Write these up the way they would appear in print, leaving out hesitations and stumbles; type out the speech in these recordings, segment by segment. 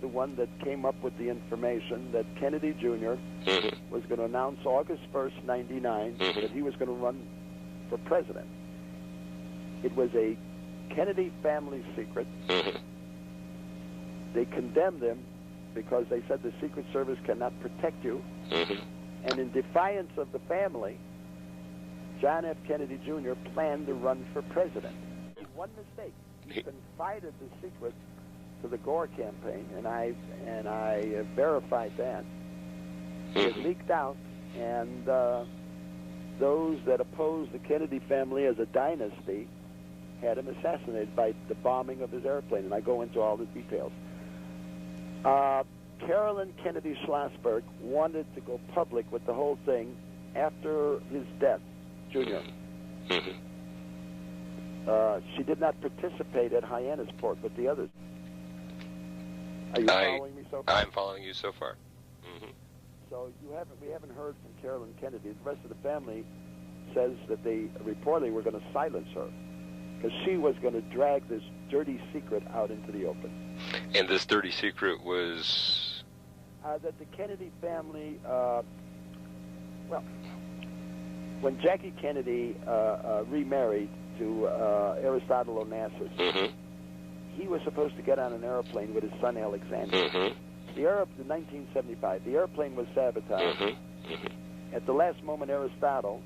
the one that came up with the information that Kennedy Jr. was going to announce August 1st, 99, that he was going to run for president. It was a Kennedy family secret. They condemned him because they said the Secret Service cannot protect you. And in defiance of the family, John F. Kennedy Jr. planned to run for president. One mistake. He confided the secret to the Gore campaign, and I verified that. It leaked out, and those that opposed the Kennedy family as a dynasty had him assassinated by the bombing of his airplane, and I go into all the details. Carolyn Kennedy Schlossberg wanted to go public with the whole thing after his death, Jr. She did not participate at Hyannisport with the others. Are you following me so far? I'm following you so far. So we haven't heard from Carolyn Kennedy. The rest of the family says that they reportedly were going to silence her because she was going to drag this dirty secret out into the open. And this dirty secret was? That the Kennedy family, well, when Jackie Kennedy remarried to Aristotle Onassis, he was supposed to get on an airplane with his son Alexander. In 1975, the airplane was sabotaged. At the last moment, Aristotle,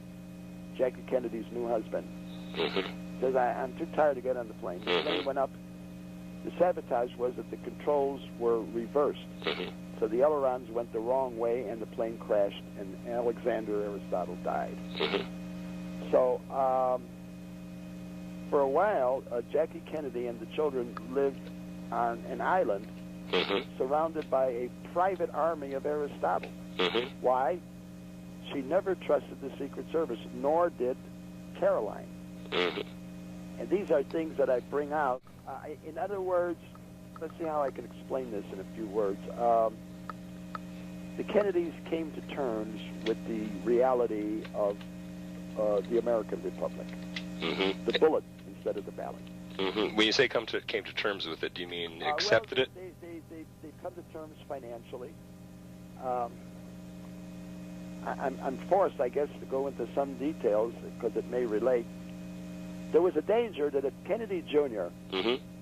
Jackie Kennedy's new husband, says, I'm too tired to get on the plane. The plane went up. The sabotage was that the controls were reversed. So the ailerons went the wrong way, and the plane crashed, and Alexander Aristotle died. So for a while, Jackie Kennedy and the children lived on an island surrounded by a private army of Aristotle. Why? She never trusted the Secret Service, nor did Caroline. And these are things that I bring out. In other words, let's see how I can explain this in a few words. The Kennedys came to terms with the reality of the American Republic. The bullet instead of the ballot. When you say came to terms with it, do you mean accepted it? They come to terms financially. I'm forced, I guess, to go into some details because it may relate. There was a danger that if Kennedy Jr.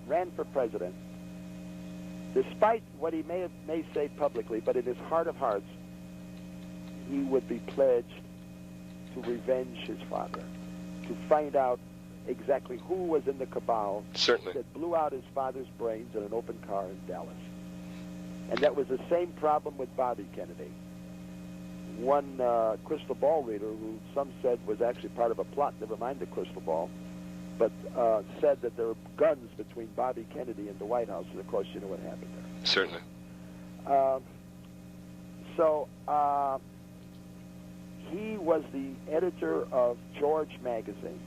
ran for president, despite what he may say publicly, but in his heart of hearts, he would be pledged to revenge his father, to find out exactly who was in the cabal that blew out his father's brains in an open car in Dallas. And that was the same problem with Bobby Kennedy. One crystal ball reader, who some said was actually part of a plot, never mind the crystal ball, but said that there were guns between Bobby Kennedy and the White House, and of course you know what happened there. Certainly. So he was the editor of George magazine,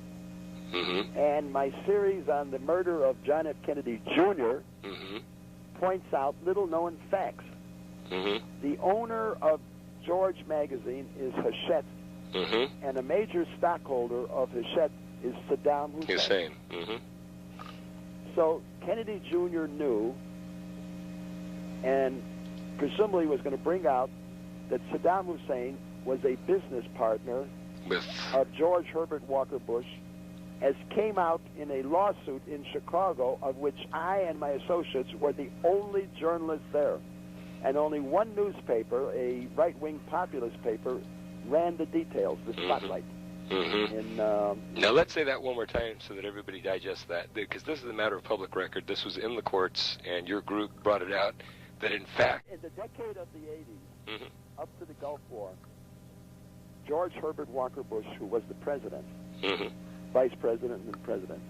and my series on the murder of John F. Kennedy Jr. Points out little-known facts. The owner of George magazine is Hachette, and a major stockholder of Hachette is Saddam Hussein. So Kennedy Jr. knew, and presumably was going to bring out, that Saddam Hussein was a business partner of George Herbert Walker Bush, as came out in a lawsuit in Chicago, of which I and my associates were the only journalists there. And only one newspaper, a right-wing populist paper, ran the details, the spotlight. Now let's say that one more time so that everybody digests that, because this is a matter of public record. This was in the courts, and your group brought it out, that in fact... In the decade of the 80s, up to the Gulf War, George Herbert Walker Bush, who was the president, vice president and president,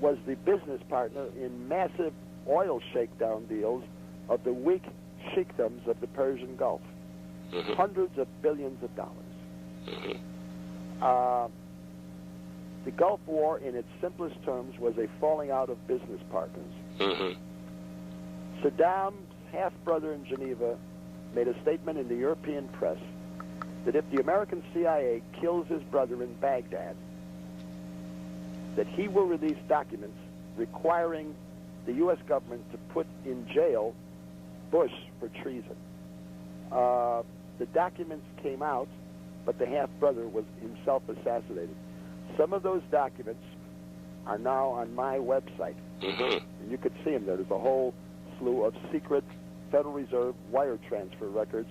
was the business partner in massive oil shakedown deals of the weak sheikdoms of the Persian Gulf. Hundreds of billions of dollars. The Gulf War, in its simplest terms, was a falling out of business partners. Saddam's half-brother in Geneva made a statement in the European press that if the American CIA kills his brother in Baghdad, that he will release documents requiring the U.S. government to put in jail Bush for treason. The documents came out, but the half-brother was himself assassinated. Some of those documents are now on my website. And you could see them there. There's a whole slew of secret Federal Reserve wire transfer records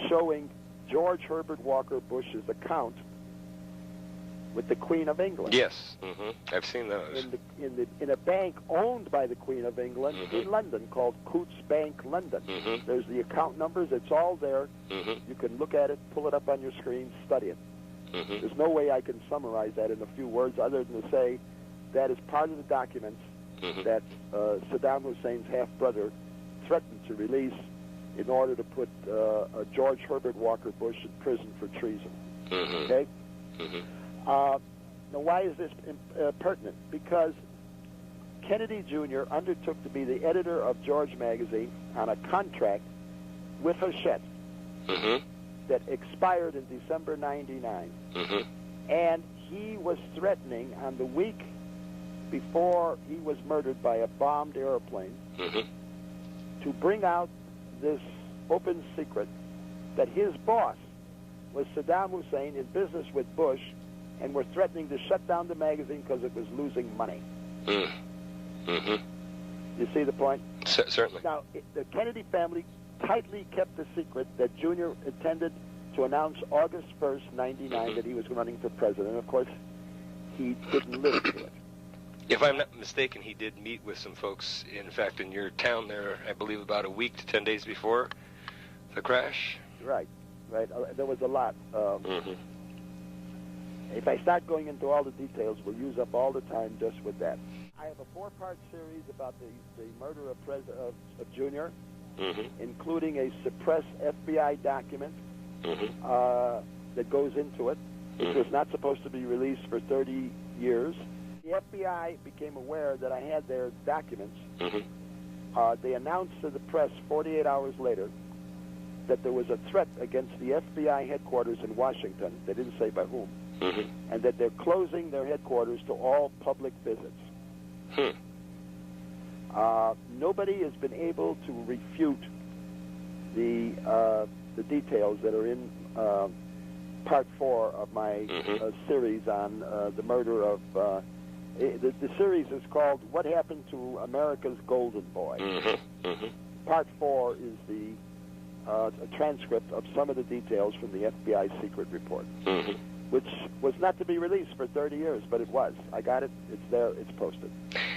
showing George Herbert Walker Bush's account with the Queen of England. Yes, I've seen those. In a bank owned by the Queen of England in London called Coutts Bank, London. There's the account numbers. It's all there. You can look at it, pull it up on your screen, study it. There's no way I can summarize that in a few words other than to say that is part of the documents that Saddam Hussein's half-brother threatened to release in order to put George Herbert Walker Bush in prison for treason. Okay? Now, why is this pertinent? Because Kennedy Jr. undertook to be the editor of George magazine on a contract with Hussein that expired in December '99. And he was threatening on the week before he was murdered by a bombed airplane to bring out this open secret that his boss was Saddam Hussein in business with Bush and were threatening to shut down the magazine because it was losing money. You see the point? Certainly. Now, the Kennedy family tightly kept the secret that Jr. intended to announce August 1st, '99, that he was running for president. Of course, he didn't live to it. If I'm not mistaken, he did meet with some folks, in fact, in your town there, I believe about a week to 10 days before the crash. Right. There was a lot. If I start going into all the details, we'll use up all the time just with that. I have a 4-part series about the murder of Jr., including a suppressed FBI document that goes into it, which was not supposed to be released for 30 years. The FBI became aware that I had their documents. They announced to the press 48 hours later that there was a threat against the FBI headquarters in Washington. They didn't say by whom. And that they're closing their headquarters to all public visits. Nobody has been able to refute the details that are in Part 4 of my series on the murder of... the series is called What Happened to America's Golden Boy. Part 4 is a transcript of some of the details from the FBI secret report, which was not to be released for 30 years, but it was. I got it. It's there. It's posted.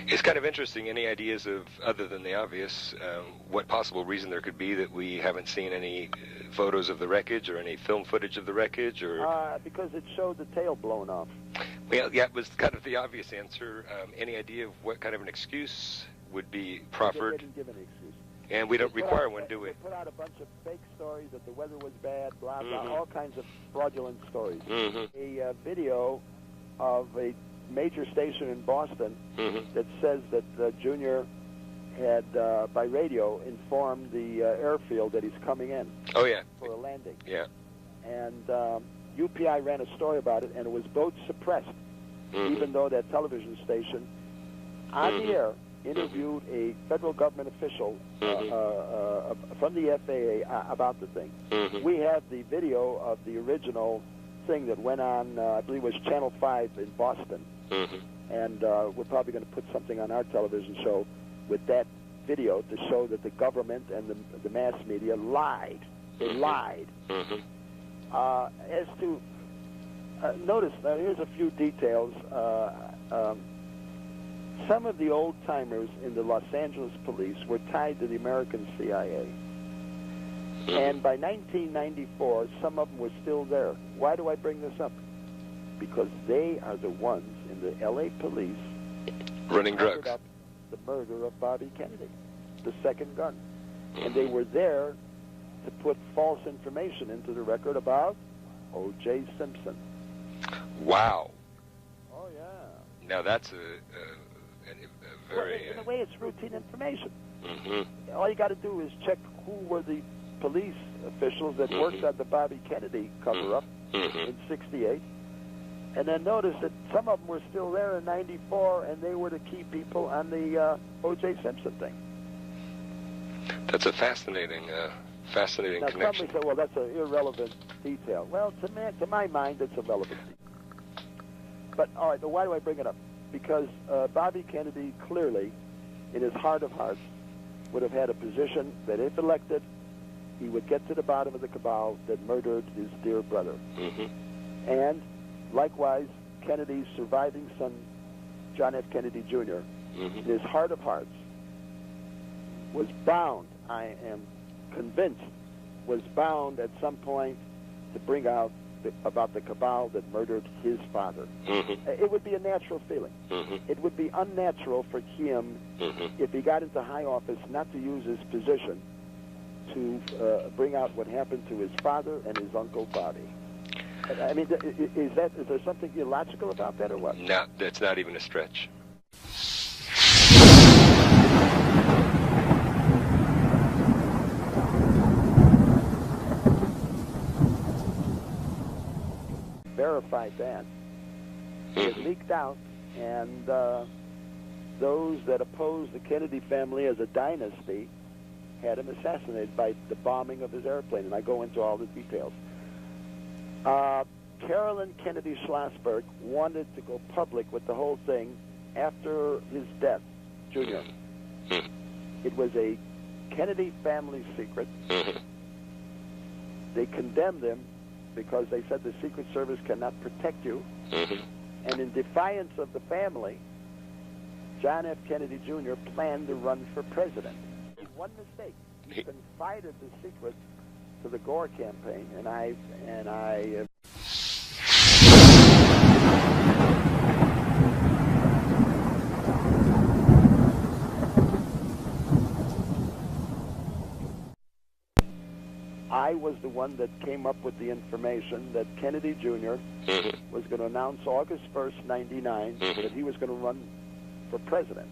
It's kind of interesting. Any ideas of, other than the obvious, what possible reason there could be that we haven't seen any photos of the wreckage or any film footage of the wreckage? Or because it showed the tail blown off. Well, yeah, it was kind of the obvious answer. Any idea of what kind of an excuse would be proffered? They didn't give any excuse. And we don't require one, do we? They put out a bunch of fake stories that the weather was bad, blah, blah, all kinds of fraudulent stories. A video of a major station in Boston that says that Junior had, by radio, informed the airfield that he's coming in for a landing. And UPI ran a story about it, and it was both suppressed, even though that television station on the air interviewed a federal government official from the FAA about the thing. We have the video of the original thing that went on, I believe it was Channel 5 in Boston. And we're probably going to put something on our television show with that video to show that the government and the mass media lied. They lied. As to, notice, here's a few details. Some of the old-timers in the Los Angeles police were tied to the American CIA. And by 1994, some of them were still there. Why do I bring this up? Because they are the ones in the L.A. police running drugs. Up the murder of Bobby Kennedy, the second gun. And they were there to put false information into the record about O.J. Simpson. Wow. Oh, yeah. Now that's a very... Well, in a way, it's routine information. All you got to do is check who were the police officials that worked on the Bobby Kennedy cover-up in '68. And then notice that some of them were still there in '94, and they were the key people on the O.J. Simpson thing. That's a fascinating now, connection. Some may say, well, that's an irrelevant detail. Well, to my mind, it's a relevant detail. But, all right, but why do I bring it up? Because Bobby Kennedy clearly, in his heart of hearts, would have had a position that if elected, he would get to the bottom of the cabal that murdered his dear brother. Mm-hmm. And, likewise, Kennedy's surviving son, John F. Kennedy Jr., mm-hmm. in his heart of hearts, was bound, I am convinced, was bound at some point to bring out about the cabal that murdered his father. Mm-hmm. It would be a natural feeling. Mm-hmm. It would be unnatural for him, mm-hmm. if he got into high office, not to use his position to bring out what happened to his father and his uncle Bobby. I mean, is there something illogical about that, or what? No, that's not even a stretch. Verified that. It leaked out, and those that opposed the Kennedy family as a dynasty had him assassinated by the bombing of his airplane, and I go into all the details. Carolyn Kennedy Schlossberg wanted to go public with the whole thing after his death, Jr. It was a Kennedy family secret. They condemned him because they said the Secret Service cannot protect you. And in defiance of the family, John F. Kennedy Jr. planned to run for president. One mistake. He confided the secret to the Gore campaign, and I was the one that came up with the information that Kennedy Jr. was going to announce August 1st, 99, that he was going to run for president.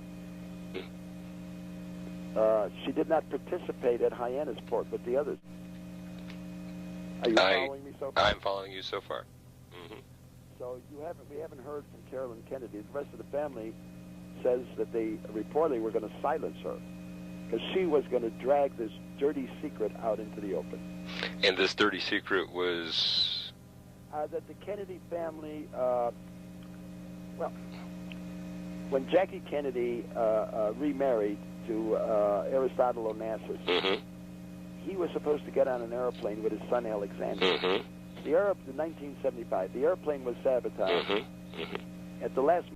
She did not participate at Hyannisport with the others. Are you following me so far? I'm following you so far. So we haven't heard from Carolyn Kennedy. The rest of the family says that they reportedly were going to silence her because she was going to drag this dirty secret out into the open. And this dirty secret was? That the Kennedy family, well, when Jackie Kennedy remarried to Aristotle Onassis, he was supposed to get on an airplane with his son Alexander. In 1975, the airplane was sabotaged. At the last